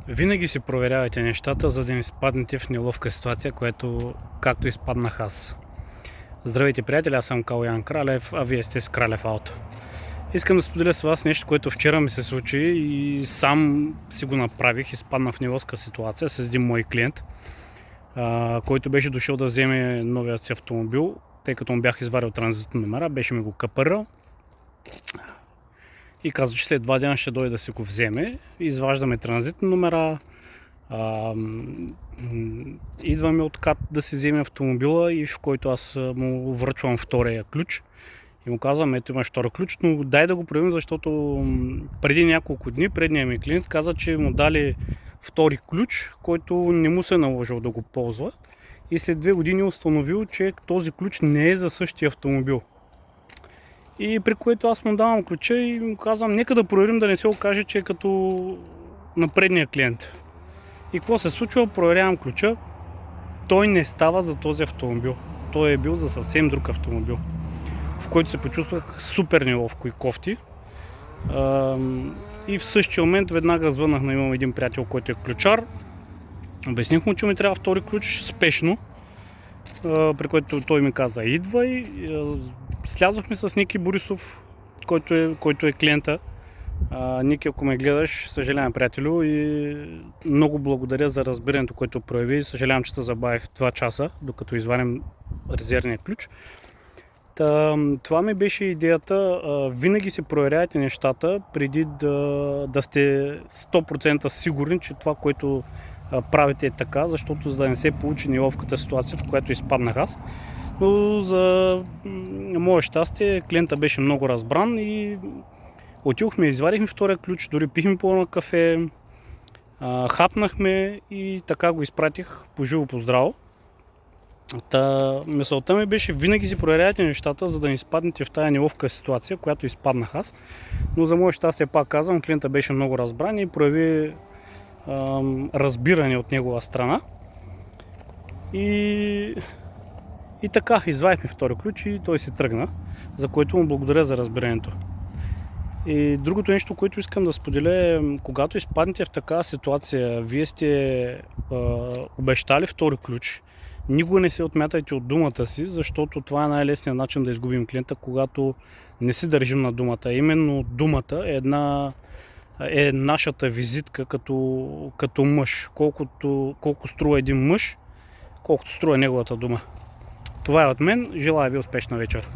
Винаги си проверявайте нещата, за да не изпаднете в неловка ситуация, както изпаднах аз. Здравейте, приятели, аз съм Калоян Кралев, а вие сте с Кралев Ауто. Искам да споделя с вас нещо, което вчера ми се случи и сам си го направих. Изпаднах в неловка ситуация с един мой клиент, който беше дошъл да вземе новият си автомобил, тъй като му бях извадил транзитни номера, беше ми го капърал и каза, че след 2 дена ще дойде да си го вземе. Изваждаме транзитни номера, идваме от КАТ да си вземе автомобила, и в който аз му връчвам втория ключ и му казвам: ето имаш втори ключ, но дай да го проверим, защото преди няколко дни предният ми клиент каза, че му дали втори ключ, който не му се наложил да го ползва, и след 2 години установил, че този ключ не е за същия автомобил. И при което аз му давам ключа и му казвам: нека да проверим, да не се окаже, че е като на предния клиент. И какво се случва? Проверявам ключа. Той не става за този автомобил. Той е бил за съвсем друг автомобил, в който се почувствах супер неловко и кофти. И в същия момент веднага звъннах на имам един приятел, който е ключар. Обясних му, че ми трябва втори ключ спешно, при което той ми каза: идвай. Слязохме с Ники Борисов, който е клиента. Ники, ако ме гледаш, съжалявам, приятелю, и много благодаря за разбирането, което прояви. Съжалявам, че те забавих 2 часа, докато извадим резервния ключ. Това ми беше идеята. Винаги си проверяйте нещата преди да сте 100% сигурни, че това, което правите, е така, защото за да не се получи неловката ситуация, в която изпаднах аз. Но за мое щастие клиента беше много разбран и отидохме, извадихме втория ключ, дори пихме по едно кафе, хапнахме и така го изпратих по живо, по здраво. Мисълта ми беше: винаги си проверяйте нещата, за да не изпаднете в тая неловка ситуация, която изпаднах аз. Но за мое щастие, пак казвам, клиента беше много разбран и прояви разбиране от негова страна. И така, извадихме втори ключ и той се тръгна, за което му благодаря за разбирането. И другото нещо, което искам да споделя е: когато изпаднете в такава ситуация, вие сте обещали втори ключ, никога не се отмятайте от думата си, защото това е най-лесният начин да изгубим клиента, когато не си държим на думата. Именно думата е нашата визитка като мъж. Колко струва един мъж, колкото струва неговата дума. Това е от мен. Желая ви успешна вечер.